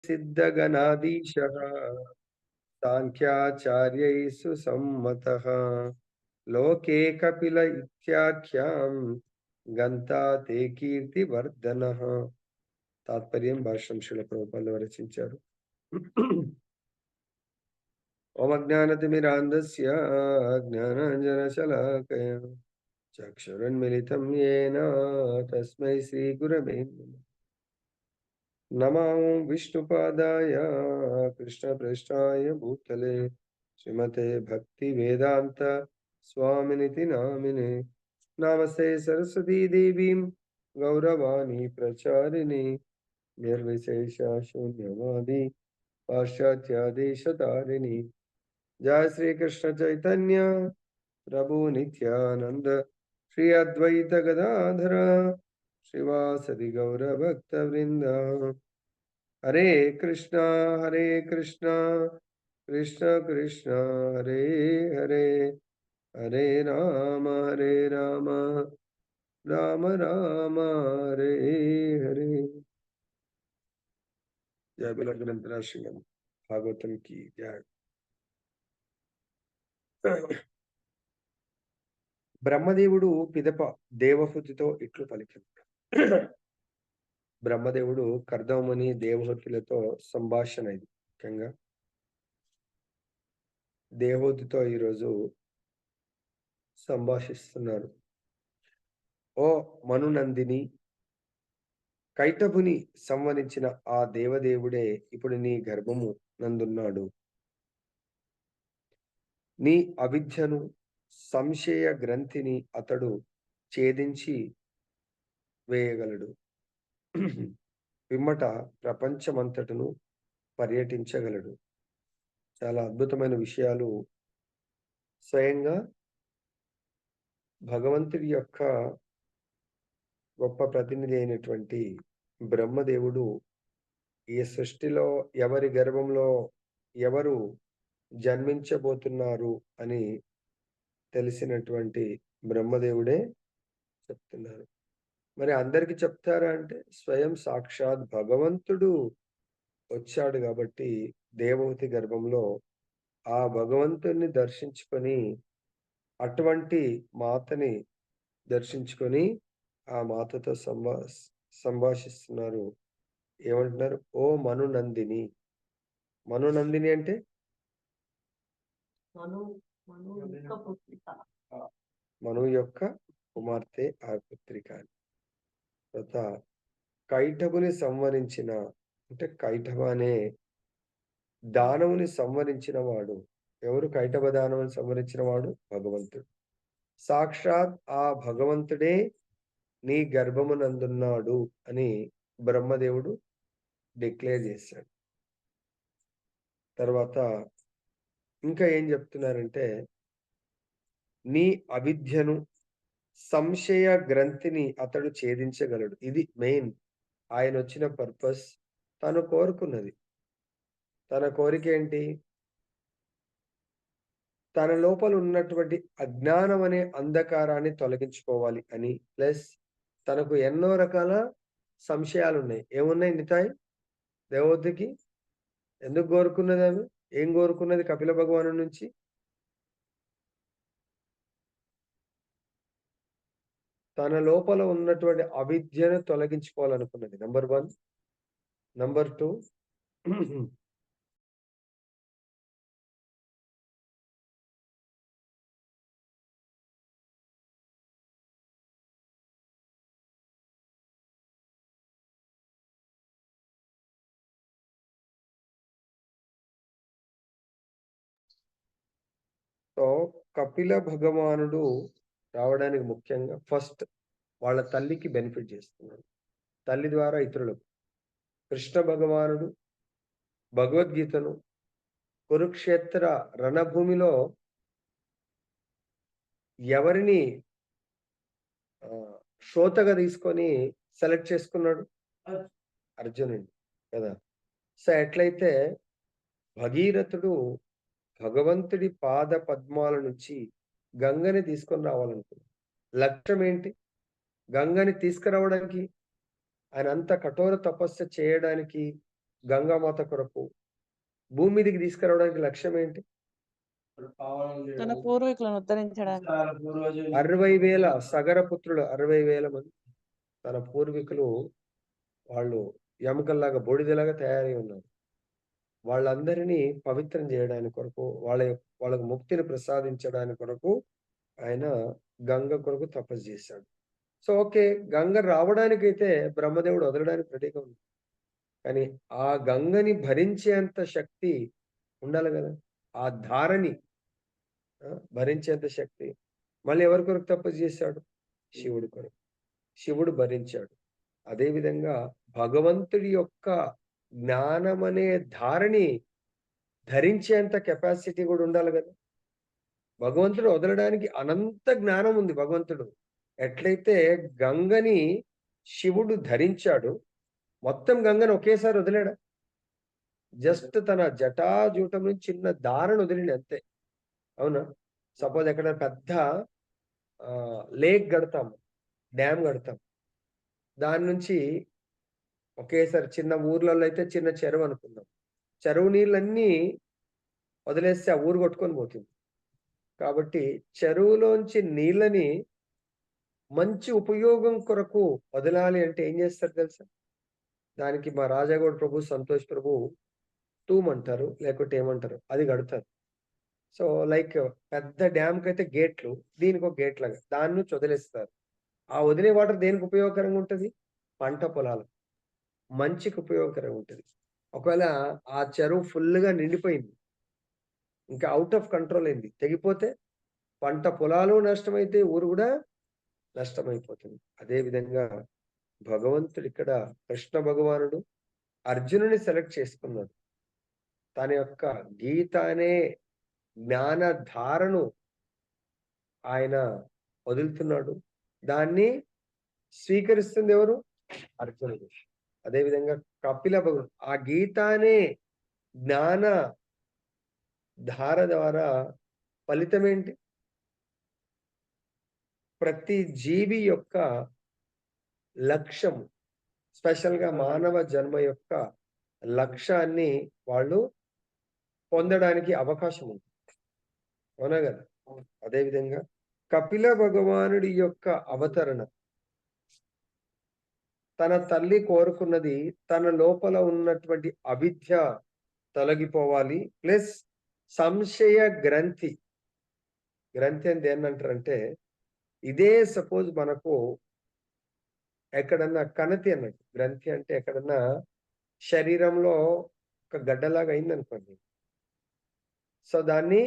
सिद्धगणाधीशः साङ्ख्याचार्यैः सुसम्मतः लोके कपिल इत्याख्यां गन्ता ते కీర్తివర్ధనః. తాత్పర్యం భాష్యం శ్రీల ప్రభుపాదులు రచించారు. ఓం అజ్ఞానతిమిరాంధస్య జ్ఞానాంజనశలాకయ చక్షురున్మిలితం येन తస్మై శ్రీగురవే నమః. नमो विष्णुपादाय कृष्णप्रेष्ठाय भूतले श्रीमते भक्तिवेदान्त स्वामिनिति नामिने नमस्ते सरस्वती देवीं गौरवाणी प्रचारिणे निर्विशेष शून्यवादी पाश्चात्यादेशतारिणी जय श्री कृष्ण चैतन्य प्रभु नित्यानंद श्री अद्वैत गदाधर श्रीवासदि गौरभक्तवृंद हरे कृष्णा कृष्ण कृष्ण हरे हरे हरे राम राम राम हरे हरे. जय बोलो ग्रंथराज श्रीमद् भागवतम की जय. బ్రహ్మదేవుడు పిదప దేవహూతితో ఇట్లు పలికెను. బ్రహ్మదేవుడు కర్దముని దేవహూతులతో సంభాషణ ఇది. ముఖ్యంగా దేవహూతితో ఈరోజు సంభాషిస్తున్నారు. ఓ మనునందిని, కైటభుని సంవరించిన ఆ దేవదేవుడే ఇప్పుడు నీ గర్భము నందున్నాడు. నీ అవిద్యను, సంశయ గ్రంథిని అతడు ఛేదించి వేయగలడు. పిమ్మట ప్రపంచమంతటను పర్యటించగలడు. చాలా అద్భుతమైన విషయాలు స్వయంగా భగవంతుడి యొక్క గొప్ప ప్రతినిధి అయినటువంటి బ్రహ్మదేవుడు ఈ సృష్టిలో ఎవరి గర్భంలో ఎవరు జన్మించబోతున్నారు అని తెలిసినటువంటి బ్రహ్మదేవుడే చెప్తున్నారు. మరి అందరికి చెప్తారా అంటే స్వయం సాక్షాత్ భగవంతుడు వచ్చాడు కాబట్టి దేవహూతి గర్భంలో ఆ భగవంతుడిని దర్శించుకొని అటువంటి మాతని దర్శించుకొని ఆ మాతతో సంభాషిస్తున్నారు. ఏమంటున్నారు? ఓ మనునందిని. మనునందిని అంటే మను యొక్క కుమార్తె ఆ పుత్రిక. తర్వాత కైటభుని సంవరించిన అంటే కైటభ అనే దానవుని సంవరించిన వాడు ఎవరు? కైటభ దానవుని సంవరించిన వాడు భగవంతుడు. సాక్షాత్ ఆ భగవంతుడే నీ గర్భమునందున్నాడు అని బ్రహ్మదేవుడు డిక్లేర్ చేశాడు. తర్వాత ఇంకా ఏం చెప్తున్నారంటే, నీ అవిద్యను, సంశయ గ్రంథిని అతడు ఛేదించగలడు. ఇది మెయిన్. ఆయన వచ్చిన పర్పస్, తను కోరుకున్నది. తన కోరిక ఏంటి? తన లోపల ఉన్నటువంటి అజ్ఞానం అనే అంధకారాన్ని తొలగించుకోవాలి అని, ప్లస్ తనకు ఎన్నో రకాల సంశయాలు ఉన్నాయి. ఏమున్నాయి నితాయ్? దేవతకి ఎందుకు కోరుకున్నది? ఆమె ఏం కోరుకున్నది కపిల భగవాను నుంచి? తన లోపల ఉన్నటువంటి అవిద్యను తొలగించుకోవాలనుకున్నది. నంబర్ 1. నంబర్ 2, సో కపిల భగవానుడు రావడానికి ముఖ్యంగా ఫస్ట్ వాళ్ళ తల్లికి బెనిఫిట్ చేస్తున్నాడు. తల్లి ద్వారా ఇతరులకు. కృష్ణ భగవానుడు భగవద్గీతను కురుక్షేత్ర రణభూమిలో ఎవరిని శ్రోతగా తీసుకొని సెలెక్ట్ చేసుకున్నాడు? అర్జునుడు కదా. సో ఎట్లయితే భగీరథుడు భగవంతుడి పాద పద్మాల నుంచి గంగని తీసుకొని రావాలనుకున్నాడు. లక్ష్యం ఏంటి? గంగని తీసుకురావడానికి, ఆయన అంత కఠోర తపస్సు చేయడానికి గంగామాత కొరకు భూమి మీదకి తీసుకురావడానికి లక్ష్యం ఏంటి? తన పూర్వీకులను ఉద్ధరించడానికి. 60,000 సగర పుత్రులు, 60,000 మంది తన పూర్వీకులు. వాళ్ళు ఎముకల్లాగా బూడిదలాగా తయారై ఉన్నారు. వాళ్ళందరినీ పవిత్రం చేయడానికి కొరకు, వాళ్ళకు ముక్తిని ప్రసాదించడానికి కొరకు ఆయన గంగ కొరకు తపస్సు చేశాడు. So, okay. గంగ రావడానికైతే బ్రహ్మదేవుడు వదలడానికి రెడీగా ఉంది. కానీ ఆ గంగని భరించేంత శక్తి ఉండాలి గదా! ఆ ధారని భరించేంత శక్తి. మళ్ళీ ఎవరి కొరకు తపస్సు చేశాడు? శివుడి కొరకు. శివుడు భరించాడు. అదే విధంగా భగవంతుడి యొక్క జ్ఞానమనే ధారని ధరించేంత కెపాసిటీ గూడా ఉండాలి గదా! భగవంతుడు వదలడానికి అనంత జ్ఞానం ఉంది భగవంతుడు. ఎట్లయితే గంగని శివుడు ధరించాడు, మొత్తం గంగను ఒకేసారి వదిలాడా? జస్ట్ తన జటాజూటం నుంచి చిన్న దారను వదిలిండు అంతే. అవునా? సపోజ్ ఎక్కడ పెద్ద లేక్ గడతాం, డ్యామ్ గడతాం. దాని నుంచి ఒకేసారి చిన్న ఊర్లలో అయితే చిన్న చెరువు అనుకుందాం. చెరువు నీళ్ళన్నీ వదిలేస్తే ఆ ఊరు కొట్టుకొని పోతుంది. కాబట్టి చెరువులోంచి నీళ్ళని మంచి ఉపయోగం కొరకు వదలాలి అంటే ఏం చేస్తారు తెలుసా? దానికి మా రాజాగౌడ్ ప్రభు, సంతోష్ ప్రభు తూమంటారు. లేకుంటే ఏమంటారు? అది కడతారు. సో, లైక్ పెద్ద డ్యామ్‌కైతే గేట్లు, దీనికొక గేట్ లాగా. దాని నుంచి వదిలేస్తారు. ఆ వదిలే వాటర్ దేనికి ఉపయోగకరంగా ఉంటది? పంట పొలాలకు. మంచికి ఉపయోగకరంగా ఉంటది. ఒకవేళ ఆ చెరువు ఫుల్‌గా నిండిపోయింది. ఇంకా ఔట్ ఆఫ్ కంట్రోల్ అయింది. తెగిపోతే పంట పొలాలు నష్టమైతాయి. ఊరు గూడా నష్టమైపోతుంది. అదే విధంగా భగవంతుడిక్కడ కృష్ణ భగవానుడు అర్జునుడిని సెలెక్ట్ చేసుకున్నాడు. తన యొక్క గీత అనే జ్ఞానధారను ఆయన వదులుతున్నాడు. దాన్ని స్వీకరిస్తుంది ఎవరు? అర్జునుడు. అదేవిధంగా కపిల భగవానుడు ఆ గీత అనే జ్ఞాన ధార ద్వారా ఫలితమేంటి? ప్రతి జీవి యొక్క లక్ష్యం, స్పెషల్‌గా మానవ జన్మ యొక్క లక్ష్యాన్ని వాళ్ళు పొందడానికి అవకాశం ఉంది. అవునా గదా! అదేవిధంగా కపిల భగవానుడి యొక్క అవతరణ, తన తల్లి కోరుకున్నది తన లోపల ఉన్నటువంటి అవిద్య తొలగిపోవాలి. ప్లస్ సంశయ గ్రంథి. గ్రంథి అని దేన్నంటారంటే, ఇదే సపోజ్ మనకు ఎక్కడన్నా కణతి అన్నట్టు. గ్రంథి అంటే ఎక్కడన్నా శరీరంలో ఒక గడ్డలాగా అయిందనుకోండి. సో, దాన్ని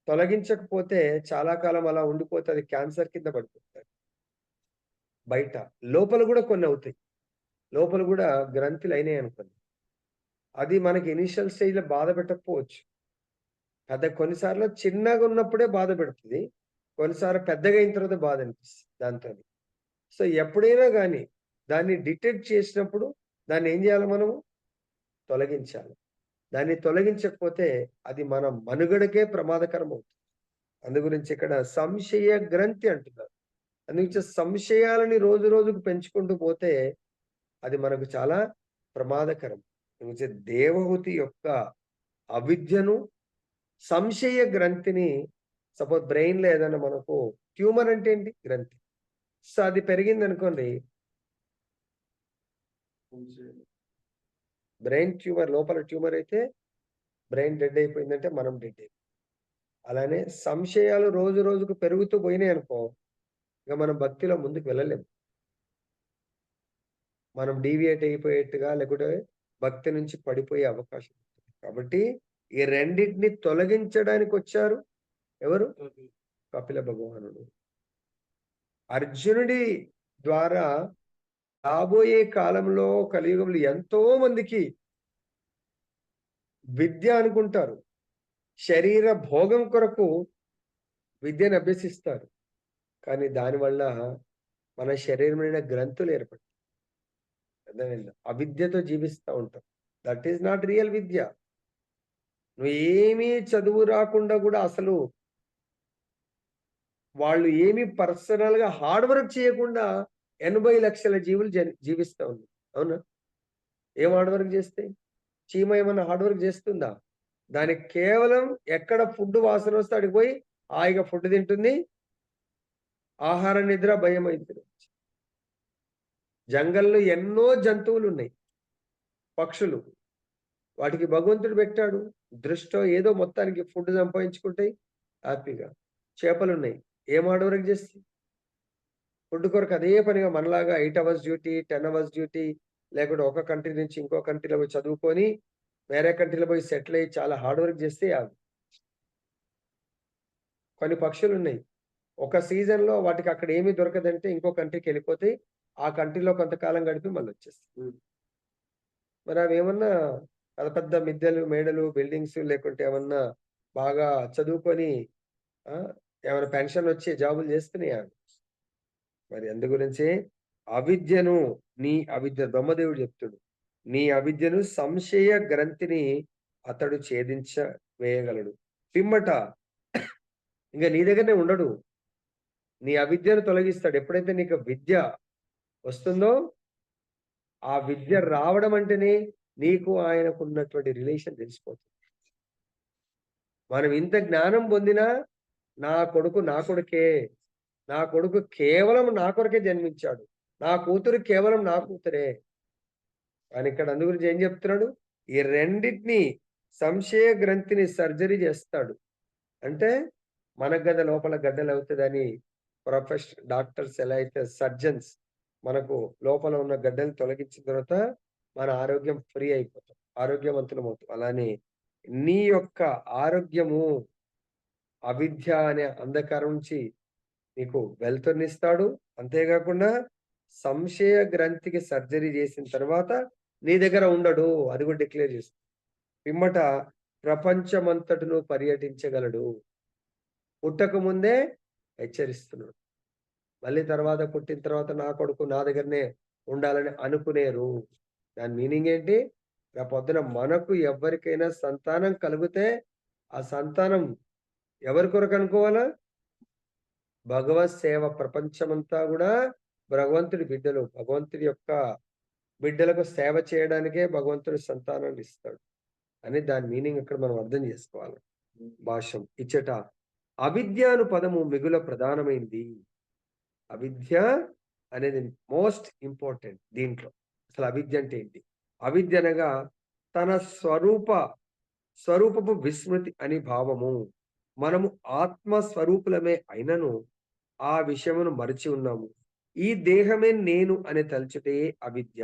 తొలగించకపోతే చాలా కాలం అలా ఉండిపోతే అది క్యాన్సర్ కింద పడిపోతది. బయట. లోపల గూడా కొన్నవుతాయి. లోపల గూడా గ్రంథులయినాయనుకోండి. అది మనకి ఇనీషియల్ స్టేజ్‌లో బాధ పెట్టకపోవచ్చు. కొన్నిసార్లు చిన్నగున్నప్పుడే బాధ పెడుతది. కొన్నిసార్లు పెద్దగా అయిన తర్వాత బాధ అనిపిస్తది దాంతోని. సో, ఎప్పుడైనా గాని దాన్ని డిటెక్ట్ చేసినప్పుడు దాన్నేం జేయాలి మనము? తొలగించాలి. దాన్ని తొలగించకపోతే అది మన మనుగడకే ప్రమాదకరం అవుతుంది. అందు గురించి ఇక్కడ సంశయ గ్రంథి అంటున్నారు. అందుగురించి సంశయాలని రోజు రోజుకు పెంచుకుంటూ పోతే అది మనకు చాలా ప్రమాదకరం. అందుగురించి దేవహూతి యొక్క అవిద్యను, సంశయ గ్రంథిని, సపోజ్ బ్రెయిన్‌లో ఏదైనా మనకు ట్యూమర్ అంటే ఏంటి? గ్రంథి. సో, అది పెరిగిందనుకోండి, బ్రెయిన్ ట్యూమర్, లోపల ట్యూమర్ అయితే బ్రెయిన్ డెడ్ అయిపోయిందంటే మనం డెడ్ అయిపోయాం. అలానే సంశయాలు రోజు రోజుకు పెరుగుతూ పోయినాయనుకో, ఇక మనం భక్తిలో ముందుకు వెళ్ళలేం. మనం డీవియేట్ అయిపోయేట్టుగా, లేకుంటే భక్తి నుంచి పడిపోయే అవకాశం ఉంటుంది. కాబట్టి ఈ రెండిటిని తొలగించడానికొచ్చారు ఎవరు? కపిల భగవానుడు. అర్జునుడి ద్వారా రాబోయే కాలంలో కలియుగంలో ఎంతో మందికి విద్య అనుకుంటారు. శరీర భోగం కొరకు విద్యను అభ్యసిస్తారు. కానీ దానివల్ల మన శరీరమైన గ్రంథులు ఏర్పడతాయి. అర్థమైందా? అవిద్యతో జీవిస్తా ఉంటాం. దట్ ఈస్ నాట్ రియల్ విద్య. నువ్వు ఏమీ చదువు రాకుండా గూడా అసలు వాళ్ళు ఏమి పర్సనల్‌గా హార్డ్ వర్క్ చేయకుండా 80,00,000 జీవులు జీవిస్తా ఉన్నాయి. అవునా? ఏం హార్డ్ వర్క్ చేస్తాయి? చీమ ఏమన్నా హార్డ్ వర్క్ చేస్తుందా? దానికి కేవలం ఎక్కడ ఫుడ్ వాసన వస్తే అడిగి పోయి హాయిగా ఫుడ్ తింటుంది. ఆహార నిద్ర భయం అవుతుంది. జంగల్లో ఎన్నో జంతువులు ఉన్నాయి, పక్షులు. వాటికి భగవంతుడు పెట్టాడు దృష్టో ఏదో మొత్తానికి ఫుడ్ సంపాదించుకుంటాయి హ్యాపీగా. చేపలున్నాయి, ఏం హార్డ్ వర్క్ చేస్తాయి? ఫుడ్ కొరకు అదే పనిగా మనలాగా 8 అవర్స్ డ్యూటీ, 10 అవర్స్ డ్యూటీ, లేకుంటే ఒక కంట్రీ నుంచి ఇంకో కంట్రీలో పోయి చదువుకొని వేరే కంట్రీలో పోయి సెటిల్ అయ్యి చాలా హార్డ్ వర్క్ చేస్తే అవి. కొన్ని పక్షులు ఉన్నాయి, ఒక సీజన్లో వాటికి అక్కడ ఏమీ దొరకదంటే ఇంకో కంట్రీకి వెళ్ళిపోతాయి. ఆ కంట్రీలో కొంతకాలం గడిపి మళ్ళీ వచ్చేస్తాయి. మరి అవి ఏమన్నా పెద్ద పెద్ద మిద్దెలు, మేడలు, బిల్డింగ్స్ లేకుంటే ఏమన్నా బాగా చదువుకొని ఏమైనా పెన్షన్ వచ్చి జాబులు చేస్తున్నాయా? మరి అందు గురించి అవిద్యను, నీ అవిద్య బ్రహ్మదేవుడు చెప్తుడు, నీ అవిద్యను సంశయ గ్రంథిని అతడు ఛేదించ వేయగలడు. పిమ్మట ఇంకా నీ దగ్గరనే ఉండడు, నీ అవిద్యను తొలగిస్తాడు. ఎప్పుడైతే నీకు విద్య వస్తుందో, ఆ విద్య రావడం అంటేనే నీకు ఆయనకు ఉన్నటువంటి రిలేషన్ తెలిసిపోతుంది. మనం ఇంత జ్ఞానం పొందినా నా కొడుకు నా కొడుకే, నా కొడుకు కేవలం నా కొరకే జన్మించాడు, నా కూతురు కేవలం నా కూతురే అని ఇక్కడ అందు గురించి ఏం చెప్తున్నాడు? ఈ రెండింటిని సంశయ గ్రంథిని సర్జరీ చేస్తాడు. అంటే మన గద లోపల గడ్డలు అవుతుందని డాక్టర్స్ ఎలా అయితే సర్జన్స్ మనకు లోపల ఉన్న గడ్డలు తొలగించిన తర్వాత మన ఆరోగ్యం ఫ్రీ అయిపోతాం, ఆరోగ్యవంతులం అవుతాం. అలానే నీ యొక్క ఆరోగ్యము అవిద్య అనే అంధకారం నుంచి నీకు వెలుతురునిస్తాడు. అంతేకాకుండా సంశయ గ్రంథికి సర్జరీ చేసిన తర్వాత నీ దగ్గర ఉండడు, అది కూడా డిక్లేర్ చేస్తాడు. పిమ్మట ప్రపంచమంతటను పర్యటించగలడు. పుట్టక ముందే హెచ్చరిస్తున్నాడు. మళ్ళీ తర్వాత పుట్టిన తర్వాత నా కొడుకు నా దగ్గరనే ఉండాలని అనుకునేరు. దాని మీనింగ్ ఏంటి? రేపొద్దున మనకు ఎవరికైనా సంతానం కలిగితే ఆ సంతానం ఎవరి కొరకు అనుకోవాలా? భగవత్ సేవ. ప్రపంచమంతా కూడా భగవంతుడి బిడ్డలు, భగవంతుడి యొక్క బిడ్డలకు సేవ చేయడానికే భగవంతుడి సంతానాన్ని ఇస్తాడు అని దాని మీనింగ్ ఇక్కడ మనం అర్థం చేసుకోవాలి. భాష్యం ఇచ్చట అవిద్య అను పదము మిగుల ప్రధానమైంది. అవిద్య అనేది మోస్ట్ ఇంపార్టెంట్ దీంట్లో. అసలు అవిద్య అంటే ఏంటి? అవిద్య అనగా తన స్వరూపపు విస్మృతి అని భావము. మనము ఆత్మ స్వరూపులమే అయినను ఆ విషయమును మరిచి ఉన్నాము. ఈ దేహమే నేను అని తలుచుటే అవిద్య.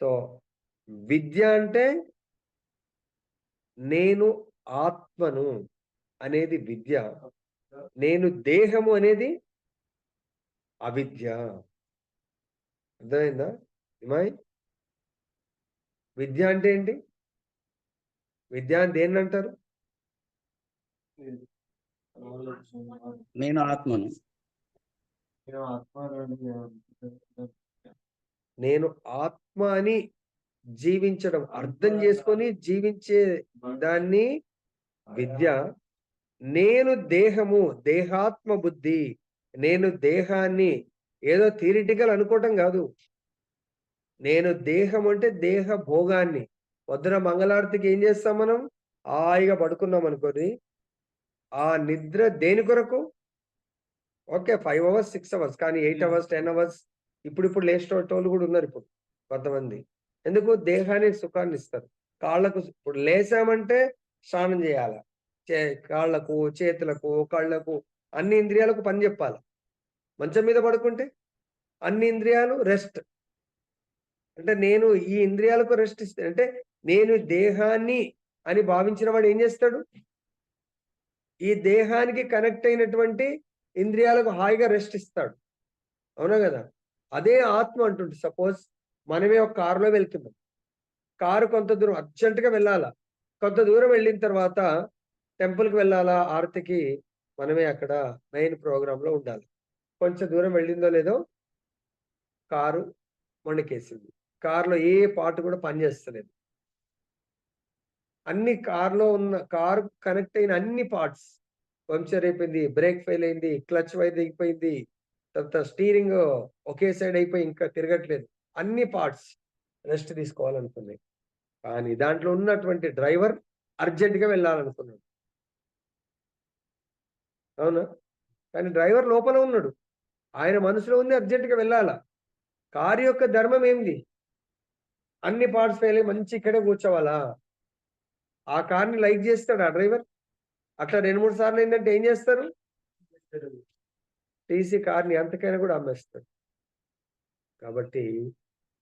సో విద్య అంటే నేను ఆత్మను అనేది విద్య, నేను దేహము అనేది అవిద్య. అర్థమైందా? విద్య అంటే ఏంటి? విద్య అని దేన్ని అంటారు? నేను ఆత్మను. నేను ఆత్మ అని జీవించడం, అర్థం చేసుకొని జీవించే దాన్ని విద్య. నేను దేహము, దేహాత్మ బుద్ధి, నేను దేహాన్ని ఏదో థియరిటికల్ అనుకోవటం కాదు. నేను దేహం అంటే దేహ భోగాన్ని. పొద్దున మంగళారతికి ఏం చేస్తాం మనం? హాయిగా పడుకున్నాం అనుకోని, ఆ నిద్ర దేని కొరకు? ఓకే 5 అవర్స్ 6 అవర్స్, కానీ 8 అవర్స్ 10 అవర్స్ ఇప్పుడు లేచేటోళ్ళు కూడా ఉన్నారు ఇప్పుడు కొంతమంది. ఎందుకు? దేహానికి సుఖాన్ని ఇస్తారు. కాళ్ళకు ఇప్పుడు లేసామంటే స్నానం చేయాల, కాళ్ళకు, చేతులకు, కళ్ళకు, అన్ని ఇంద్రియాలకు పని చెప్పాలి. మంచం మీద పడుకుంటే అన్ని ఇంద్రియాలు రెస్ట్. అంటే నేను ఈ ఇంద్రియాలకు రెస్ట్ ఇస్తాను. అంటే నేను దేహాన్ని అని భావించిన వాడు ఏం చేస్తాడు? ఈ దేహానికి కనెక్ట్ అయినటువంటి ఇంద్రియాలకు హాయిగా రెస్ట్ ఇస్తాడు. అవునా కదా? అదే ఆత్మ అంటుంటే, సపోజ్ మనమే ఒక కారులో వెళ్తున్నాం, కారు కొంత దూరం అర్జెంటుగా వెళ్ళాలా, కొంత దూరం వెళ్ళిన తర్వాత టెంపుల్కి వెళ్ళాలా, ఆరతికి, మనమే అక్కడ మెయిన్ ప్రోగ్రాంలో ఉండాలి. కొంచెం దూరం వెళ్ళిందో లేదో కారు మొండికేసింది, కారులో ఏ పార్ట్ కూడా పనిచేస్తలేదు. అన్ని కారులో ఉన్న కారు కనెక్ట్ అయిన అన్ని పార్ట్స్ పంక్చర్ అయిపోయింది, బ్రేక్ ఫెయిల్ అయింది, క్లచ్ వైర్ దిగిపోయింది, తర్వాత స్టీరింగ్ ఒకే సైడ్ అయిపోయి ఇంకా తిరగట్లేదు. అన్ని పార్ట్స్ రెస్ట్ తీసుకోవాలనుకున్నాయి. కానీ దాంట్లో ఉన్నటువంటి డ్రైవర్ అర్జెంటుగా వెళ్ళాలనుకున్నాడు. అవునా? కానీ డ్రైవర్ లోపల ఉన్నాడు. ఆయన మనసులో ఉంది అర్జెంటుగా వెళ్ళాలా. కారు యొక్క ధర్మం ఏంది? అన్ని పార్ట్స్ ఫెయిల్ అయ్యి మంచి ఇక్కడే కూర్చోవాలా? ఆ కార్‌ని లైక్ చేస్తాడా డ్రైవర్? అట్లా 2, 3 సార్లు ఏంటంటే ఏం చేస్తారు? టీసీ కార్‌ని ఎంతకైనా కూడా అమ్మేస్తాడు. కాబట్టి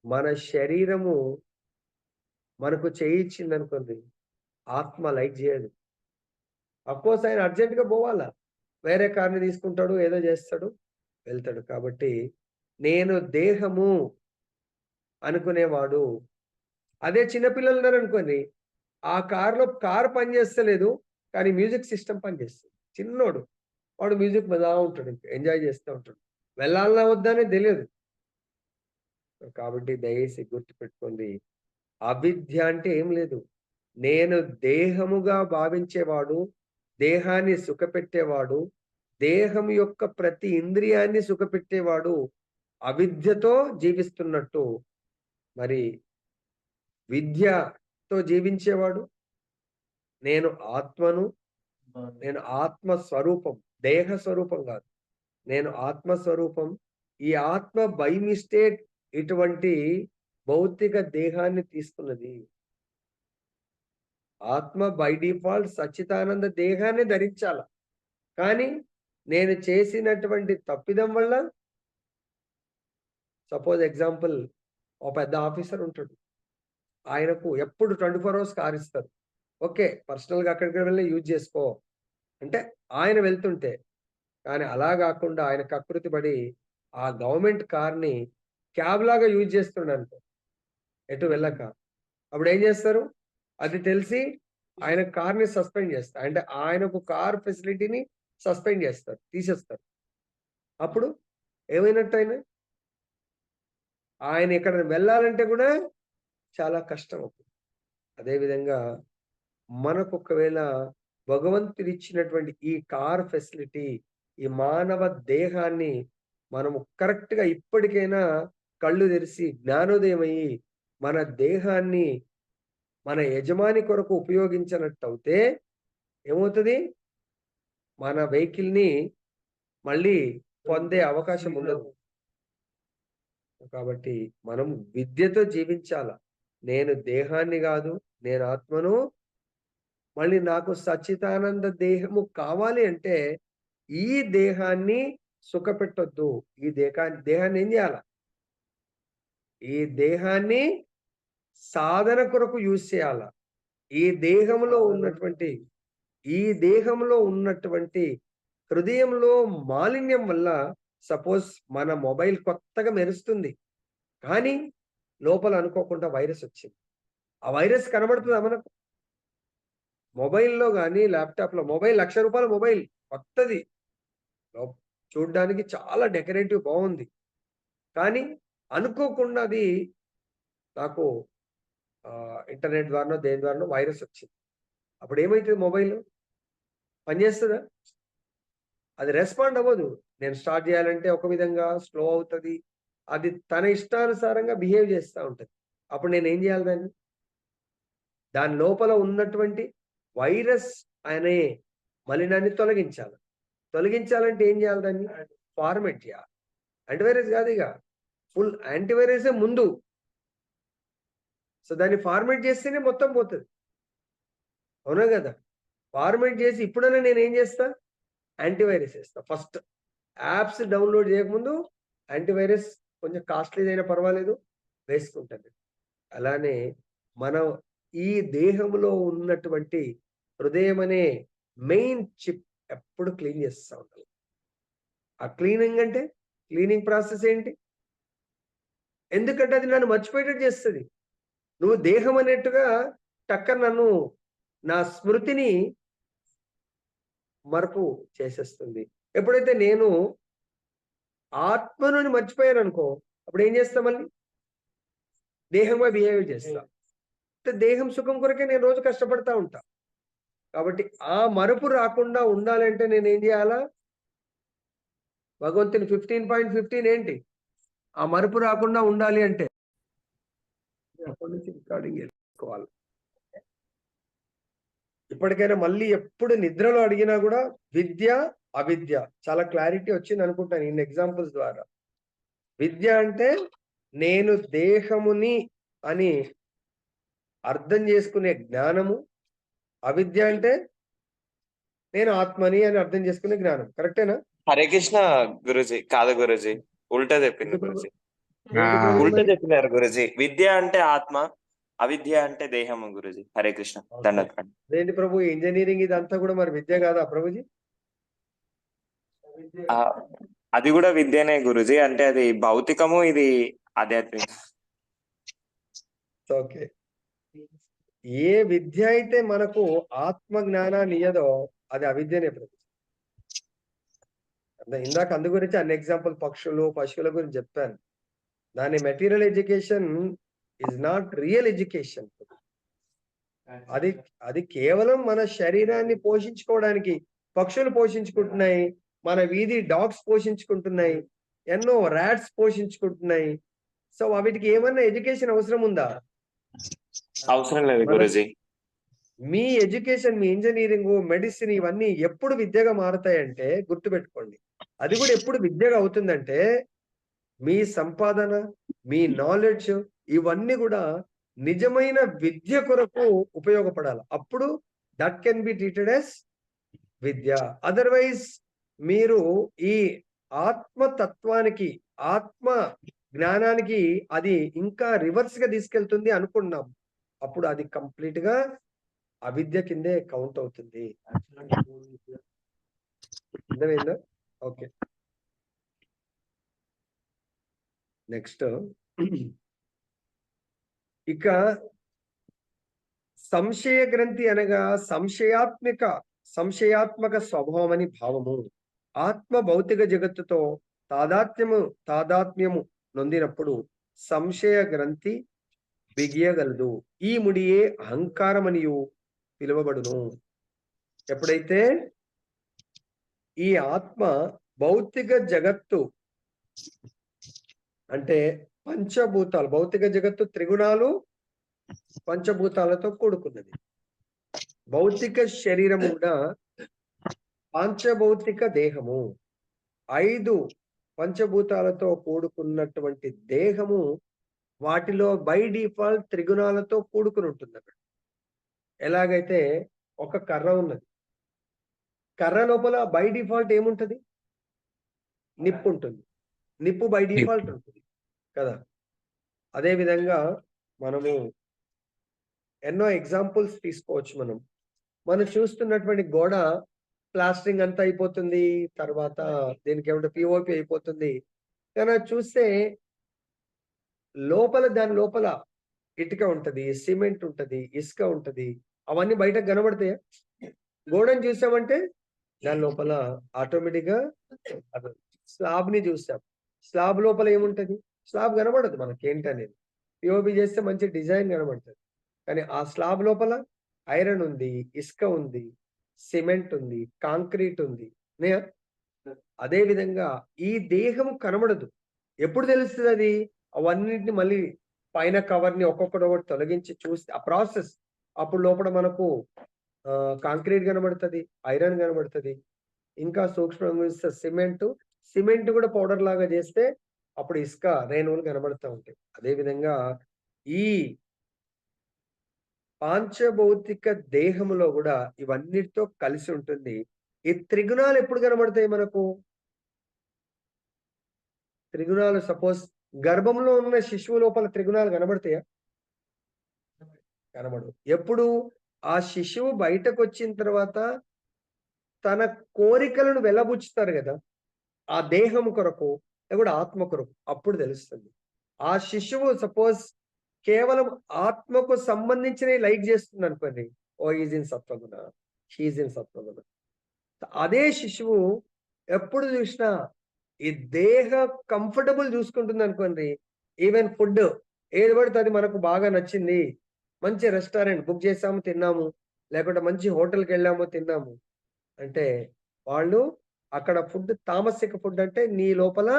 మన శరీరము మనకు చేయిచ్చిందనుకోండి, ఆత్మ లైక్ చేయదు. అఫ్‌కోర్స్ ఆయన అర్జెంట్‌గా పోవాలా. వేరే కార్‌ని తీసుకుంటాడు, ఏదో చేస్తాడు, వెళ్తాడు. కాబట్టి నేను దేహము అనుకునేవాడు. అదే చిన్న పిల్లలున్నారనుకోండి, ఆ కారు పనిచేస్తలేదు, కానీ మ్యూజిక్ సిస్టమ్ పనిచేస్తుంది. చిన్నోడు. వాడు మ్యూజిక్ వింటా ఉంటాడు. ఎంజాయ్ చేస్తూ ఉంటాడు. వెళ్ళాలనా వద్దా అనేది తెలియదు. కాబట్టి దయచేసి గుర్తుపెట్టుకోండి. అవిద్య అంటే ఏం లేదు. నేను దేహముగా భావించేవాడు, దేహాన్ని సుఖపెట్టేవాడు, దేహం యొక్క ప్రతి ఇంద్రియాన్ని సుఖపెట్టేవాడు అవిద్యతో జీవిస్తున్నట్టు, మరి విద్యతో జీవించేవాడు నేను ఆత్మను, నేను ఆత్మ స్వరూపం, దేహ స్వరూపం కాదు. నేను ఆత్మ స్వరూపం. ఈ ఆత్మ బై మిస్టేక్ ఇటువంటి భౌతిక దేహాన్ని తీసుకున్నది. ఆత్మ బై డిఫాల్ట్ సచ్చిదానంద దేహాన్ని ధరించాల. కానీ నేను చేసినటువంటి తప్పిదం వల్ల, సపోజ్ ఎగ్జాంపుల్, ఒక పెద్ద ఆఫీసర్ ఉంటాడు. ఆయనకు ఎప్పుడు 24 అవర్స్ కార్ ఇస్తారు. ఓకే, పర్సనల్‌గా అక్కడికి వెళ్ళి యూజ్ చేసుకో అంటే ఆయన వెళ్తుంటే. కానీ అలా గాకుండా ఆయన కకృతి పడి ఆ గవర్నమెంట్ కార్‌ని క్యాబ్‌లాగా యూజ్ చేస్తుండనుకో, ఎటు వెళ్ళక. అప్పుడేం చేస్తారు? అది తెలిసి ఆయన కార్‌ని సస్పెండ్ చేస్తారు. అంటే ఆయనకు కార్ ఫెసిలిటీని సస్పెండ్ చేస్తారు. తీసేస్తారు. అప్పుడు ఏమైనట్టు ఆయన? ఆయన ఎక్కడైనా వెళ్ళాలంటే కూడా చాలా కష్టం అవుతుంది. అదేవిధంగా మనకొకవేళ భగవంతుడిచ్చినటువంటి ఈ కార్ ఫెసిలిటీ, ఈ మానవ దేహాన్ని మనము కరెక్ట్‌గా ఇప్పటికైనా కళ్ళు తెరిసి జ్ఞానోదయమయ్యి, మన దేహాన్ని మన యజమాని కొరకు ఉపయోగించనట్టయితే ఏమవుతది? మన వెహికల్‌ని మళ్ళీ పొందే అవకాశం ఉండదు. కాబట్టి మనం విద్యతో జీవించాల. నేను దేహాన్ని గాదు, నేను ఆత్మను. మళ్ళీ నాకు సచ్చిదానంద దేహము కావాలి అంటే, ఈ దేహాన్ని సుఖపెట్టొద్దు. ఈ దేహాన్ని ఏం జేయాల? ఈ దేహాన్ని సాధన కొరకు యూజ్ చేయాల. ఈ దేహంలో ఉన్నటువంటి ఈ దేహంలో ఉన్నటువంటి హృదయంలో మాలిన్యం వల్ల, సపోజ్ మన మొబైల్ కొత్తగా మెరుస్తుంది. కానీ లోపల అనుకోకుండా వైరస్ వచ్చింది. ఆ వైరస్ కనబడుతుందా మనకు? మొబైల్‌లో గాని, ల్యాప్‌టాప్‌లో మొబైల్ ₹1,00,000 మొబైల్ కొత్తది. చూడ్డానికి చాలా డెకరేటివ్ బావుంది. కానీ అనుకోకుండా అది నాకు ఇంటర్నెట్ ద్వారానో, దేని ద్వారానో వైరస్ వచ్చింది. అప్పుడేమైతది మొబైలు? పనిచేస్తదా? అది రెస్పాండ్ అవ్వదు. నేను స్టార్ట్ చేయాలంటే ఒక విధంగా స్లో అవుతది. అది తన ఇష్టానుసారంగా బిహేవ్ చేస్తా ఉంటది. అప్పుడు నేనేం చేయాలి దాన్ని? దాని లోపల ఉన్నటువంటి వైరస్ అనే మలినాన్ని తొలగించాలి. తొలగించాలంటే ఏం చేయాలి దాన్ని? ఫార్మాట్ చేయాలి. యాంటీవైరస్ కాదు ఇక. ఫుల్ యాంటీవైరసే ముందు. సో దాన్ని ఫార్మాట్ చేస్తేనే మొత్తం పోతది. అవునా కదా? ఫార్మాట్ చేసి ఇప్పుడైనా నేనేం చేస్తా? యాంటీవైరస్ ఏస్తా ఫస్ట్. యాప్స్ డౌన్‌లోడ్ చేయకముందు యాంటీవైరస్ కొంచెం కాస్ట్‌లీదైనా పర్వాలేదు వేసుకుంటాను. అలానే మనం ఈ దేహంలో ఉన్నటువంటి హృదయం అనే మెయిన్ చిప్ ఎప్పుడు క్లీన్ చేస్తా ఉండాలి. ఆ క్లీనింగ్ అంటే క్లీనింగ్ ప్రాసెస్ ఏంటి? ఎందుకంటే అది నన్ను మర్చిపోయేటట్టు చేస్తది. నువ్వు దేహం అనేట్టుగా టక్కన నన్ను, నా స్మృతిని మరుపు చేసేస్తుంది. ఎప్పుడైతే నేను ఆత్మను మర్చిపోయాననుకో, అప్పుడేం చేస్తా మళ్ళీ? దేహంగా బిహేవ్ చేస్తా. దేహం సుఖం కొరకే నేను రోజు కష్టపడతా ఉంటా. కాబట్టి ఆ మరుపు రాకుండా ఉండాలంటే నేనేం చేయాలా? భగవంతుని 15.15 ఏంటి? ఆ మరుపు రాకుండా ఉండాలి అంటే రికార్డింగ్ చేసుకోవాలి. ఇప్పటికైనా మళ్ళీ ఎప్పుడు నిద్రలో అడిగినా కూడా విద్య అవిద్య చాలా క్లారిటీ వచ్చింది అనుకుంటాను ఇన్ని ఎగ్జాంపుల్స్ ద్వారా. విద్య అంటే నేను దేహముని అని అర్థం చేసుకునే జ్ఞానము. అవిద్య అంటే నేను ఆత్మని అని అర్థం చేసుకునే జ్ఞానం. కరెక్టేనా? హరే కృష్ణ గురుజీ. కాదు గురుజీ, ఉల్టా చెప్పింది గురుజీ. ఉల్టా చెప్పినారు గురుజీ. విద్య అంటే ఆత్మ, అవిద్య అంటే దేహము గురుజీ. హరే కృష్ణ. దండకండి. అదేంటి ప్రభు, ఇంజనీరింగ్ ఇదంతా కూడా మరి విద్య కాదా ప్రభుజీ? అది కూడా విద్యనే గురుజీ. అంటే అది భౌతికము, ఇది ఆధ్యాత్మిక. ఓకే. ఏ విద్య అయితే మనకు ఆత్మ జ్ఞానాన్ని ఇయ్యదో అది అవిద్యనే ప్రభు. ఇందాక అందు గురించి అన్ని ఎగ్జాంపుల్ పక్షులు పశువుల గురించి చెప్పాను. దాని material education is not real education. అది కేవలం మన శరీరాన్ని పోషించుకోవడానికి పక్షులు పోషించుకుంటున్నాయి, మన వీధి డాగ్స్ పోషించుకుంటున్నాయి, ఎన్నో ర్యాట్స్ పోషించుకుంటున్నాయి. సో వీటికి ఏమన్నా ఎడ్యుకేషన్ అవసరం ఉందా? అవసరం లేదు గురుజీ. మీ ఎడ్యుకేషన్, మీ ఇంజనీరింగ్, మెడిసిన్ ఇవన్నీ ఎప్పుడు విద్యగా మారుతాయంటే గుర్తుపెట్టుకోండి, అది కూడా ఎప్పుడు విద్యగా అవుతుందంటే మీ సంపాదన, మీ నాలెడ్జ్ ఇవన్నీ కూడా నిజమైన విద్య కొరకు ఉపయోగపడాలి. అప్పుడు that can be treated as Vidya. Otherwise మీరు ఈ ఆత్మతత్వానికి, ఆత్మ జ్ఞానానికి అది ఇంకా రివర్స్ గా తీసుకెళ్తుంది అనుకున్నాం, అప్పుడు అది కంప్లీట్ గా అవిద్య కిందే కౌంట్ అవుతుంది. అర్థమైందా? Okay, next. ఇక సంశయ గ్రంథి అనగా సంశయాత్మక స్వభావం అని భావము. ఆత్మ భౌతిక జగత్తుతో తాదాత్మ్యము నొందినప్పుడు సంశయ గ్రంథి బిగియగలదు. ఈ ముడియే అహంకారమనియు పిలువబడును. ఎప్పుడైతే ఈ ఆత్మ భౌతిక జగత్తు అంటే పంచభూతాలు, భౌతిక జగత్తు త్రిగుణాలు పంచభూతాలతో కూడుకున్నది. భౌతిక శరీరము కూడా పంచభౌతిక దేహము, 5 పంచభూతాలతో కూడుకున్నటువంటి దేహము, వాటిలో బై డిఫాల్ట్ త్రిగుణాలతో కూడుకుని ఉంటుంది. అక్కడ ఎలాగైతే ఒక కర్ర ఉన్నది, కర్ర లోపల బై డిఫాల్ట్ ఏముంటది? నిప్పు ఉంటుంది. నిప్పు బై డిఫాల్ట్ ఉంటుంది కదా. అదే విధంగా మనము ఎన్నో ఎగ్జాంపుల్స్ తీసుకోవచ్చు. మనం చూస్తున్నటువంటి గోడ ప్లాస్టరింగ్ అంతా అయిపోతుంది, తర్వాత దీనికి ఏమంటే పిఓపి అయిపోతుంది, కానీ చూస్తే దాని లోపల ఇటుక ఉంటది, సిమెంట్ ఉంటది, ఇసుక ఉంటది. అవన్నీ బయటకు కనబడతాయా? గోడని చూసామంటే దాని లోపల ఆటోమేటిక్ గా స్లాబ్ ని చూసాం, స్లాబ్ లోపల ఏముంటది? స్లాబ్ కనబడదు మనకి ఏంటనేది. పిఓపి చేస్తే మంచి డిజైన్ కనబడుతుంది, కానీ ఆ స్లాబ్ లోపల ఐరన్ ఉంది, ఇసుక ఉంది, సిమెంట్ ఉంది, కాంక్రీట్ ఉంది. అదే విధంగా ఈ దేహం కనబడదు. ఎప్పుడు తెలుస్తుంది అది? అవన్నిటిని మళ్ళీ పైన కవర్ ని ఒక్కొక్కటి తొలగించి చూస్తే ఆ ప్రాసెస్, అప్పుడు లోపల మనకు కాంక్రీట్ కనబడుతుంది, ఐరన్ కనబడుతుంది, ఇంకా సూక్ష్మంగా సిమెంట్ కూడా పౌడర్ లాగా చేస్తే అప్పుడు ఇసుక రేణువులు కనబడుతూ ఉంటాయి. అదేవిధంగా ఈ పాంచభౌతిక దేహములో కూడా ఇవన్నిటితో కలిసి ఉంటుంది. ఈ త్రిగుణాలు ఎప్పుడు కనబడతాయి మనకు? త్రిగుణాలు సపోజ్ గర్భంలో ఉన్న శిశువు లోపల త్రిగుణాలు కనబడతాయా? కనబడవు. ఎప్పుడు? ఆ శిశువు బయటకు వచ్చిన తర్వాత తన కోరికలను వెలబుచ్చుతారు కదా, ఆ దేహం కొరకు, కూడా ఆత్మ కొరకు, అప్పుడు తెలుస్తుంది. ఆ శిశువు సపోజ్ కేవలం ఆత్మకు సంబంధించిన లైక్ చేస్తుంది అనుకోండి, ఓ ఈజ్ ఇన్ సత్వగుణ, షీజ్ ఇన్ సత్వగుణ. అదే శిశువు ఎప్పుడు చూసినా ఈ దేహ కంఫర్టబుల్ చూసుకుంటుంది అనుకోండి, ఈవెన్ ఫుడ్ ఏది పడితే అది మనకు బాగా నచ్చింది, మంచి రెస్టారెంట్ బుక్ చేసాము తిన్నాము, లేకుంటే మంచి హోటల్కి వెళ్ళాము తిన్నాము అంటే వాళ్ళు అక్కడ ఫుడ్ తామసిక ఫుడ్ అంటే నీ లోపల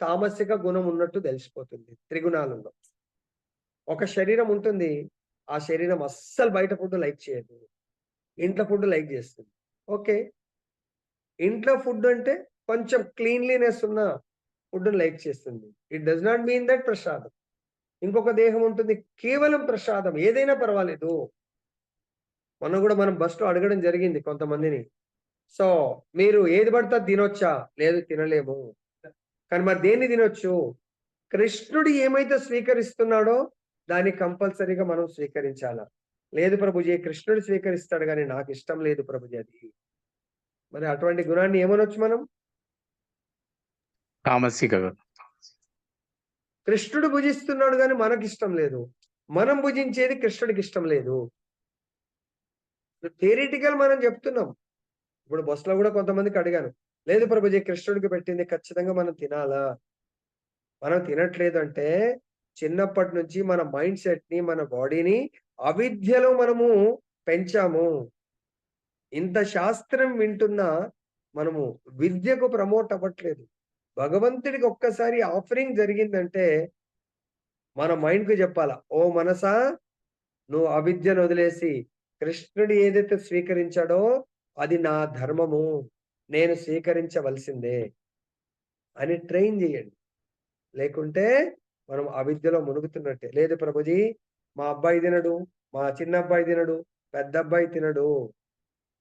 తామసిక గుణం ఉన్నట్టు తెలిసిపోతుంది త్రిగుణాలలో. ఒక శరీరం ఉంటుంది. ఆ శరీరం అస్సలు బయట ఫుడ్ లైక్ చేయదు. ఇంట్లో ఫుడ్ లైక్ చేస్తుంది. ఓకే. ఇంట్లో ఫుడ్ అంటే కొంచెం క్లీన్లీనెస్ ఉన్న ఫుడ్ లైక్ చేస్తుంది. It does not mean that ప్రసాదం. ఇంకొక దేహం ఉంటుంది కేవలం ప్రసాదం ఏదైనా పర్వాలేదు. మనం బస్సులో అడగడం జరిగింది కొంతమందిని. సో మీరు ఏది పడితే అది తినొచ్చా? లేదు తినలేము. కానీ మరి దేన్ని తినొచ్చు? కృష్ణుడు ఏమైతే స్వీకరిస్తున్నాడో దాన్ని కంపల్సరీగా మనం స్వీకరించాలా? లేదు ప్రభుజీ కృష్ణుడు స్వీకరిస్తాడు కానీ నాకు ఇష్టం లేదు ప్రభుజీ అది. మరి అటువంటి గుణాన్ని ఏమనొచ్చు మనం? తామసిక. కృష్ణుడు భుజిస్తున్నాడు కానీ మనకి ఇష్టం లేదు. మనం భుజించేది కృష్ణుడికి ఇష్టం లేదు. థియరిటికల్ మనం చెప్తున్నాం. ఇప్పుడు బస్సులో కూడా కొంతమందికి అడిగాను. లేదు ప్రభుజీ కృష్ణుడికి పెట్టింది ఖచ్చితంగా మనం తినాలా? మనం తినట్లేదు అంటే చిన్నప్పటి నుంచి మన మైండ్ సెట్ ని మన బాడీని అవిద్యలో మనము పెంచాము. ఇంత శాస్త్రం వింటున్నా మనము విద్యకు ప్రమోట్ అవ్వట్లేదు. భగవంతుడికి ఒక్కసారి ఆఫరింగ్ జరిగిందంటే మన మైండ్ కి చెప్పాలా, ఓ మనసా నువ్వు అవిద్యను వదిలేసి కృష్ణుడు ఏదైతే స్వీకరించాడో అది నా ధర్మము, నేను స్వీకరించవలసిందే అని ట్రైన్ చేయండి. లేకుంటే మనం అవిద్యలో మునుగుతున్నట్టే. లేదు ప్రభుజీ మా అబ్బాయి తినడు, మా చిన్న అబ్బాయి తినడు, పెద్ద అబ్బాయి తినడు.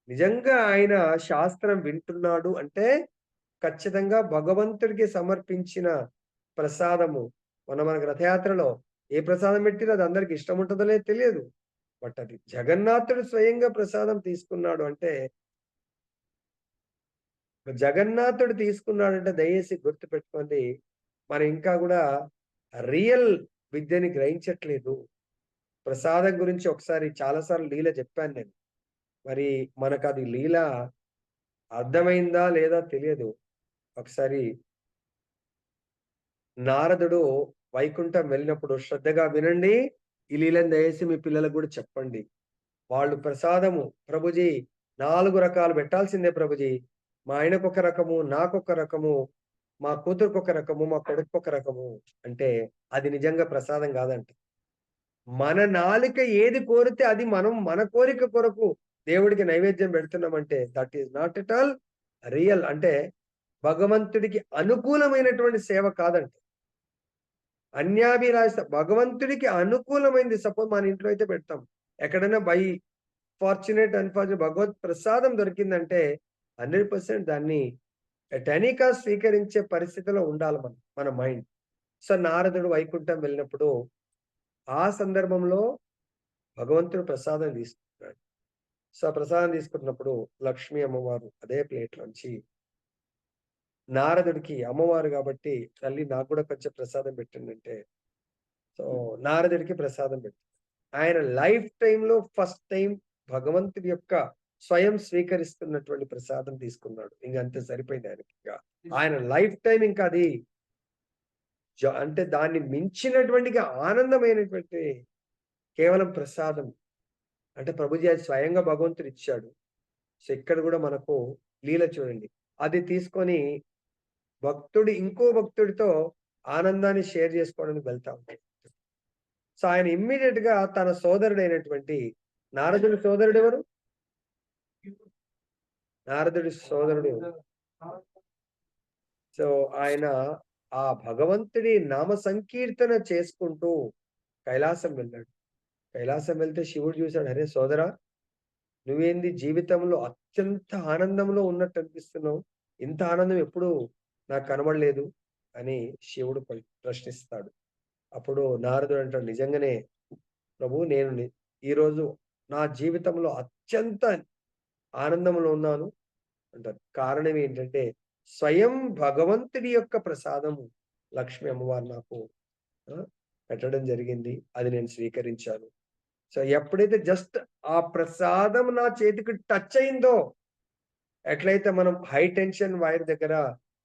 నిజంగా ఆయన శాస్త్రం వింటున్నాడు అంటే ఖచ్చితంగా భగవంతుడికి సమర్పించిన ప్రసాదము. మనకు రథయాత్రలో ఏ ప్రసాదం పెట్టినా అది అందరికి ఇష్టం ఉంటుందో లేదో తెలియదు. బట్ అది జగన్నాథుడు స్వయంగా ప్రసాదం తీసుకున్నాడు అంటే జగన్నాథుడు తీసుకున్నాడంటే దయచేసి గుర్తు పెట్టుకోండి. మనం ఇంకా కూడా రియల్ విద్యని గ్రహించట్లేదు. ప్రసాదం గురించి ఒకసారి చాలాసార్లు లీల చెప్పాను నేను. మరి మనకు అది లీల అర్థమైందా లేదా తెలియదు. ఒకసారి నారదుడు వైకుంఠం వెళ్ళినప్పుడు శ్రద్ధగా వినండి. ఈ లీలను దయచేసి మీ పిల్లలకు కూడా చెప్పండి. వాళ్ళు ప్రసాదము ప్రభుజీ 4 రకాలు పెట్టాల్సిందే ప్రభుజీ. మా ఆయనకు ఒక రకము, నాకొక రకము, మా కూతురుకు ఒక రకము, మా కొడుకు ఒక రకము అంటే అది నిజంగా ప్రసాదం కాదంట. మన నాలుక ఏది కోరితే అది మనం మన కోరిక కొరకు దేవుడికి నైవేద్యం పెడుతున్నామంటే that is not at all real. అంటే భగవంతుడికి అనుకూలమైనటువంటి సేవ కాదంట. అన్యాభిలాష భగవంతుడికి అనుకూలమైనది సపోజ్ మన ఇంట్లో అయితే పెడతాం. ఎక్కడైనా బై ఫార్చునేట్ అన్ఫార్చునేట్ భగవత్ ప్రసాదం దొరికిందంటే 100% దాన్ని టెనికా స్వీకరించే పరిస్థితిలో ఉండాలి మన మైండ్. సో నారదుడు వైకుంఠం వెళ్ళినప్పుడు ఆ సందర్భంలో భగవంతుడు ప్రసాదం తీసుకున్నాడు. సో ప్రసాదం తీసుకున్నప్పుడు లక్ష్మీ అమ్మవారు అదే ప్లేట్ నుంచి నారదుడికి అమ్మవారు కాబట్టి తల్లి నాకు కూడా కొంచెం ప్రసాదం పెట్టిందంటే సో నారదుడికి ప్రసాదం పెట్టింది. ఆయన లైఫ్ టైంలో ఫస్ట్ టైం భగవంతుడి యొక్క స్వయం స్వీకరిస్తున్నటువంటి ప్రసాదం తీసుకున్నాడు. ఇంకంతే సరిపోయింది ఆయనకి. ఆయన లైఫ్ టైం ఇంకా అది అంటే దాన్ని మించినటువంటి ఆనందమైనటువంటి కేవలం ప్రసాదం అంటే ప్రభుజీ అది స్వయంగా భగవంతుడు ఇచ్చాడు. సో ఇక్కడ కూడా మనకు లీల చూడండి. అది తీసుకొని భక్తుడు ఇంకో భక్తుడితో ఆనందాన్ని షేర్ చేసుకోవడానికి వెళ్తా ఉంటాడు. సో ఆయన ఇమ్మీడియట్ గా తన సోదరుడైనటువంటి నారదుడి సోదరుడు ఎవరు? నారదుడి సోదరుడు. సో ఆయన ఆ భగవంతుడి నామ సంకీర్తన చేసుకుంటూ కైలాసం వెళ్ళాడు. కైలాసం వెళ్తే శివుడు చూశాడు, అరే సోదరా నువ్వేంది జీవితంలో అత్యంత ఆనందంలో ఉన్నట్టు అనిపిస్తున్నావు, ఇంత ఆనందం ఎప్పుడు నాకు కనబడలేదు అని శివుడు ప్రశ్నిస్తాడు. అప్పుడు నారదుడు అంటాడు, నిజంగానే ప్రభు నేను ఈరోజు నా జీవితంలో అత్యంత ఆనందంలో ఉన్నాను అంటారు. కారణం ఏంటంటే స్వయం భగవంతుడి యొక్క ప్రసాదము లక్ష్మీ అమ్మవారు నాకు పెట్టడం జరిగింది, అది నేను స్వీకరించాను. సో ఎప్పుడైతే జస్ట్ ఆ ప్రసాదం నా చేతికి టచ్ అయిందో, ఎట్లయితే మనం హై టెన్షన్ వైర్ దగ్గర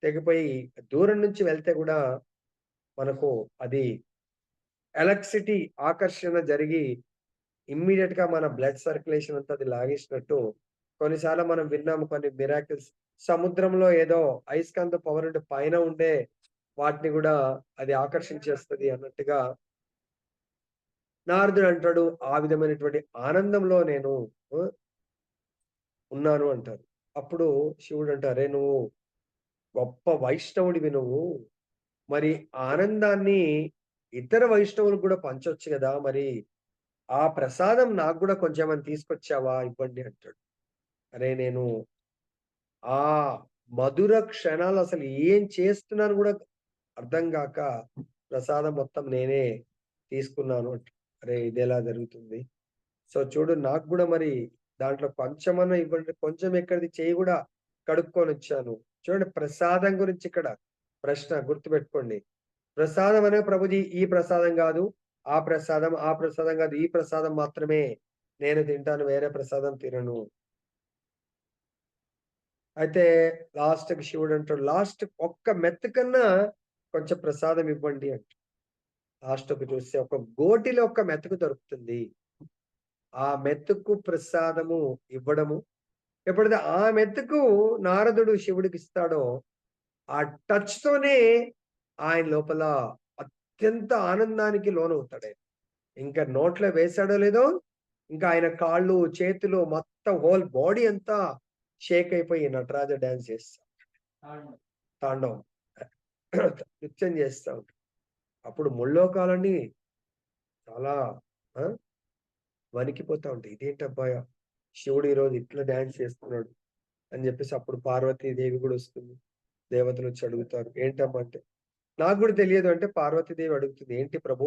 తెగిపోయి దూరం నుంచి వెళ్తే కూడా మనకు అది ఎలక్ట్రిసిటీ ఆకర్షణ జరిగి ఇమ్మీడియట్ గా మన బ్లడ్ సర్క్యులేషన్ అంతా అది లాగేసినట్టు కొన్నిసార్లు మనం విన్నాము కొన్ని మిరాకిల్స్. సముద్రంలో ఏదో అయస్కాంత పవర్ ఉంటే పైన ఉండే వాటిని కూడా అది ఆకర్షించేస్తుంది అన్నట్టుగా నారదుడు అంటాడు ఆ విధమైనటువంటి ఆనందంలో నేను ఉన్నాను అంటారు. అప్పుడు శివుడు అంటారే నువ్వు గొప్ప వైష్ణవుడివి నువ్వు. మరి ఆనందాన్ని ఇతర వైష్ణవులకు కూడా పంచొచ్చు కదా! మరి ఆ ప్రసాదం నాకు కూడా కొంచెం తీసుకొచ్చావా ఇవ్వండి అంటాడు. అరే నేను ఆ మధుర క్షణాలు అసలు ఏం చేస్తున్నాను కూడా అర్థం గాక ప్రసాదం మొత్తం నేనే తీసుకున్నాను అంటాడు. అరే ఇదెలా జరుగుతుంది? సో చూడు నాకు కూడా మరి దాంట్లో కొంచెమన్నా ఇవ్వండి. కొంచెం ఎక్కడిది చెయ్యి కూడా కడుక్కొనొచ్చాను. చూడండి ప్రసాదం గురించి ఇక్కడ ప్రశ్న గుర్తుపెట్టుకోండి. ప్రసాదం అనే ప్రభుజీ ఈ ప్రసాదం గాదు, ఆ ప్రసాదం, ఆ ప్రసాదం గాదు, ఈ ప్రసాదం మాత్రమే నేను తింటాను. వేరే ప్రసాదం తినను. అయితే లాస్ట్‌కి శివుడు అంటాడు, లాస్ట్ ఒక్క మెతుకన్నా కొంచెం ప్రసాదం ఇవ్వండి అంటాడు. లాస్ట్‌కి చూస్తే ఒక గోటిలో ఒక్క మెతుకు దొరుకుతుంది. ఆ మెతుకు ప్రసాదము ఇవ్వడము. ఎప్పుడైతే ఆ మెతుకు నారదుడు శివుడికి ఇస్తాడో, ఆ టచ్‌తోనే ఆయన లోపల అత్యంత ఆనందానికి లోనవుతాడాయన. ఇంకా నోట్లో వేశాడో లేదో, ఇంకా ఆయన కాళ్ళు, చేతులు మొత్తం హోల్ బాడీ అంతా షేక్ అయిపోయి నటరాజ డాన్స్ చేస్తా తాండవం నృత్యం చేస్తా ఉంటాడు. అప్పుడు ముల్లోకాలన్నీ చాలా ఆ వణికిపోతా ఉంటాయి. ఇదేంటబ్బాయా శివుడు ఈరోజు ఇట్లా డాన్స్ చేస్తున్నాడు అని చెప్పేసి అప్పుడు పార్వతీదేవి కూడా వస్తుంది. దేవతలు వచ్చి అడుగుతారు ఏంటమ్మా అంటే, నాకు కూడా తెలియదు అంటే పార్వతీదేవి అడుగుతుంది, ఏంటి ప్రభు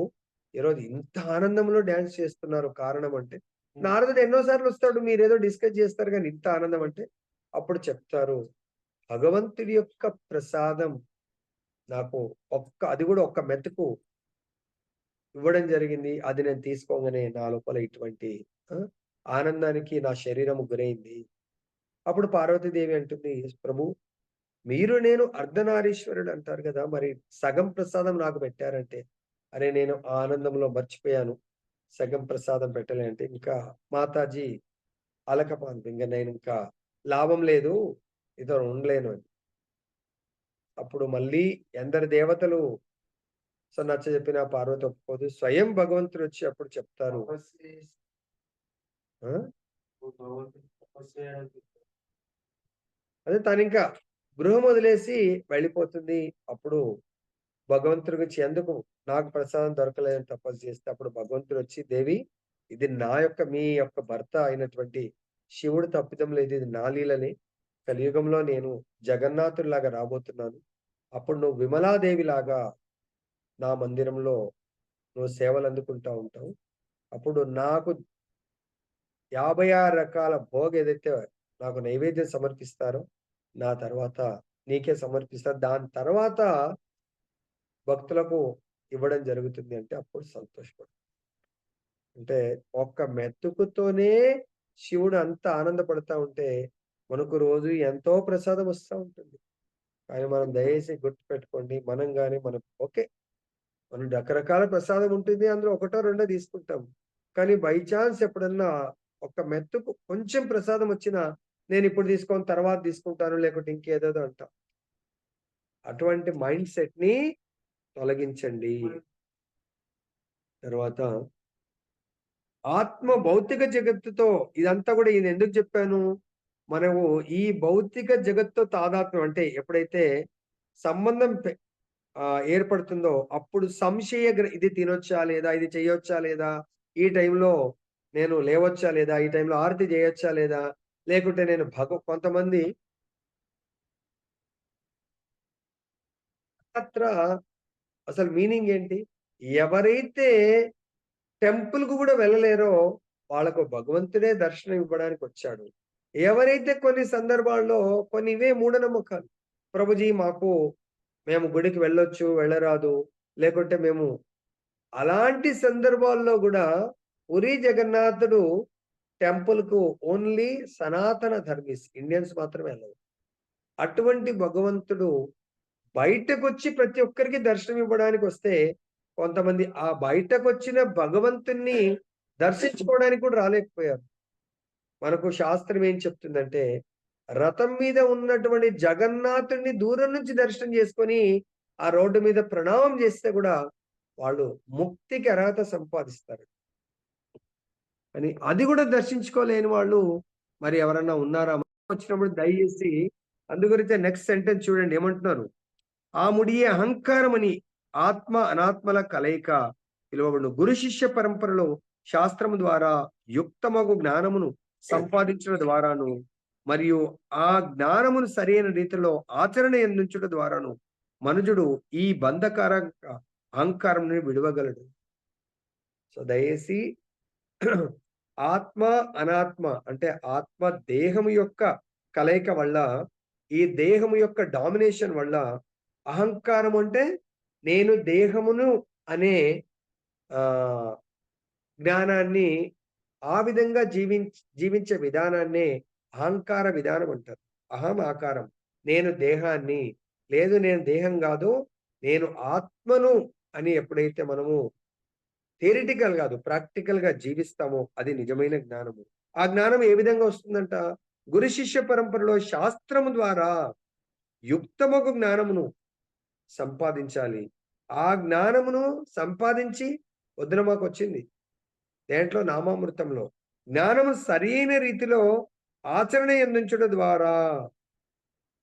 ఈరోజు ఇంత ఆనందంలో డాన్స్ చేస్తున్నారు కారణం అంటే, నారదుడు ఎన్నోసార్లు వస్తాడు మీరేదో డిస్కస్ చేస్తారు కానీ ఇంత ఆనందం అంటే, అప్పుడు చెప్తారు భగవంతుడి యొక్క ప్రసాదం నాకు అది కూడా ఒక్క మెతుకు ఇవ్వడం జరిగింది. అది నేను తీసుకోగానే నా లోపల ఇటువంటి ఆ, ఆనందానికి నా శరీరం గురైంది. అప్పుడు పార్వతీదేవి అంటుంది, ప్రభు మీరు నేను అర్ధనారీశ్వరుడు అంటారు కదా, మరి సగం ప్రసాదం నాకు పెట్టారంటే, అరే నేను ఆ ఆనందంలో మర్చిపోయాను, సగం ప్రసాదం పెట్టలే అంటే, ఇంకా మాతాజీ అలకపాను ఇంకా నేను ఇంకా లాభం లేదు, ఇదో ఉండలేను అని. అప్పుడు మళ్ళీ ఎందరి దేవతలు సో నచ్చ చెప్పిన పార్వతి ఒప్పుకోదు. స్వయం భగవంతుడు వచ్చి అప్పుడు చెప్తారు ఆ? అదే తను ఇంకా గృహం వదిలేసి వెళ్ళిపోతుంది. అప్పుడు భగవంతుడి గురించి ఎందుకు నాకు ప్రసాదం దొరకలేదని తపస్సు చేస్తే అప్పుడు భగవంతుడు వచ్చి దేవి ఇది నా యొక్క మీ యొక్క భర్త అయినటువంటి శివుడు తప్పిదం లేదు, ఇది నా లీలని. కలియుగంలో నేను జగన్నాథుడిలాగా రాబోతున్నాను. అప్పుడు నువ్వు విమలాదేవి లాగా నా మందిరంలో నువ్వు సేవలు అందుకుంటా ఉంటావు. అప్పుడు నాకు 56 రకాల భోగ ఏదైతే నాకు నైవేద్యం సమర్పిస్తారో నా తర్వాత నీకే సమర్పిస్తారు. దాని తర్వాత భక్తులకు ఇవ్వడం జరుగుతుంది అంటే అప్పుడు సంతోషపడు. అంటే ఒక్క మెతుకుతోనే శివుడు అంత ఆనందపడతా ఉంటే మనకు రోజు ఎంతో ప్రసాదం వస్తూ ఉంటుంది. కానీ మనం దయచేసి గుర్తు పెట్టుకోండి, మనం కానీ మనం ఓకే మనం రకరకాల ప్రసాదం ఉంటుంది, అందులో ఒకటో రెండో తీసుకుంటాం. కానీ బై ఛాన్స్ ఎప్పుడన్నా ఒక మెతుకు కొంచెం ప్రసాదం వచ్చినా నేను ఇప్పుడు తీసుకొని తర్వాత తీసుకుంటాను లేకుంటే ఇంకేదేదో అంటాం. అటువంటి మైండ్ సెట్ ని తొలగించండి. తర్వాత ఆత్మ భౌతిక జగత్తుతో ఇదంతా కూడా ఇది ఎందుకు చెప్పాను, మనము ఈ భౌతిక జగత్తుతో తాదాత్మ్యం అంటే ఎప్పుడైతే సంబంధం ఏర్పడుతుందో అప్పుడు ఇది తినొచ్చా లేదా, ఇది చేయొచ్చా లేదా, ఈ టైంలో నేను లేవచ్చా లేదా, ఈ టైంలో ఆరతి చేయొచ్చా లేదా, లేకుంటే నేను కొంతమంది అసలు మీనింగ్ ఏంటి, ఎవరైతే టెంపుల్ కు కూడా వెళ్ళలేరో వాళ్ళకు భగవంతుడే దర్శనం ఇవ్వడానికి వచ్చాడు. ఎవరైతే కొన్ని సందర్భాల్లో కొన్ని ఇవే మూఢనమ్మకాలు, ప్రభుజీ మేము గుడికి వెళ్ళొచ్చు వెళ్ళరాదు, లేకుంటే మేము అలాంటి సందర్భాల్లో కూడా పూరి జగన్నాథుడు టెంపుల్ కు ఓన్లీ సనాతన ధర్మీస్ ఇండియన్స్ మాత్రమే వెళ్ళదు. అటువంటి భగవంతుడు బయటకు వచ్చి ప్రతి ఒక్కరికి దర్శనం ఇవ్వడానికి వస్తే కొంతమంది ఆ బయటకు వచ్చిన భగవంతుణ్ణి దర్శించుకోవడానికి కూడా రాలేకపోయారు. మనకు శాస్త్రం ఏం చెప్తుందంటే రథం మీద ఉన్నటువంటి జగన్నాథుడిని దూరం నుంచి దర్శనం చేసుకొని ఆ రోడ్డు మీద ప్రణామం చేస్తే కూడా వాళ్ళు ముక్తికి అర్హత సంపాదిస్తారు. అని అది కూడా దర్శించుకోలేని వాళ్ళు మరి ఎవరన్నా ఉన్నారా? వచ్చినప్పుడు దయచేసి అందుగురించే నెక్స్ట్ సెంటెన్స్ చూడండి ఏమంటున్నారు? ఆ ముడియే అహంకారమని ఆత్మ అనాత్మల కలయిక పిలువబడును. గురు శిష్య పరంపరలో శాస్త్రము ద్వారా యుక్తమగు జ్ఞానమును సంపాదించడం ద్వారాను మరియు ఆ జ్ఞానమును సరైన రీతిలో ఆచరణ ఎందించుట ద్వారాను మనుజుడు ఈ బంధకార అహంకారం నుండి విడవగలడు. సో దయచేసి ఆత్మ అనాత్మ అంటే ఆత్మ దేహము యొక్క కలయిక వల్ల, ఈ దేహము యొక్క డామినేషన్ వల్ల అహంకారం అంటే నేను దేహమును అనే జ్ఞానాన్ని ఆ విధంగా జీవించే విధానాన్నే అహంకార విధానం అంటారు. అహం ఆకారం, నేను దేహాన్ని, లేదు నేను దేహం కాదు నేను ఆత్మను అని ఎప్పుడైతే మనము థియరిటికల్ కాదు ప్రాక్టికల్ గా జీవిస్తామో అది నిజమైన జ్ఞానము. ఆ జ్ఞానం ఏ విధంగా వస్తుందంట? గురు శిష్య పరంపరలో శాస్త్రము ద్వారా యుక్తమగు జ్ఞానమును సంపాదించాలి. ఆ జ్ఞానమును సంపాదించి వద్దున మాకు వచ్చింది దేంట్లో? నామామృతంలో. జ్ఞానము సరైన రీతిలో ఆచరణ అందించడం ద్వారా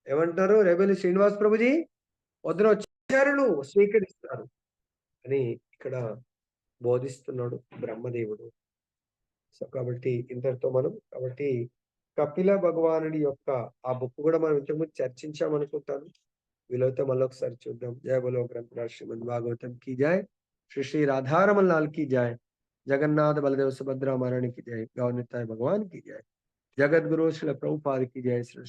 ఏమంటారు? రెబెల్ శ్రీనివాస్ ప్రభుజీ వద్దున వచ్చారులు స్వీకరిస్తారు అని ఇక్కడ బోధిస్తున్నాడు బ్రహ్మదేవుడు. సో కాబట్టి ఇంతటితో మనం కపిల భగవానుడి యొక్క ఆ బుక్ కూడా మనం ఇంతకుముందు చర్చించామనుకుంటాను. వీలైతే మళ్ళీ ఒకసారి చూద్దాం. జయ బలో గ్రంథరాజ్ శ్రీమద్ భాగవతం की जय, श्री श्री राधारमन लाल की जय, जगन्नाथ बलदेव सुभद्रा महारानी की जय, गौर निताय भगवान की जय, जगत गुरु श्री प्रभुपाद की जय, श्री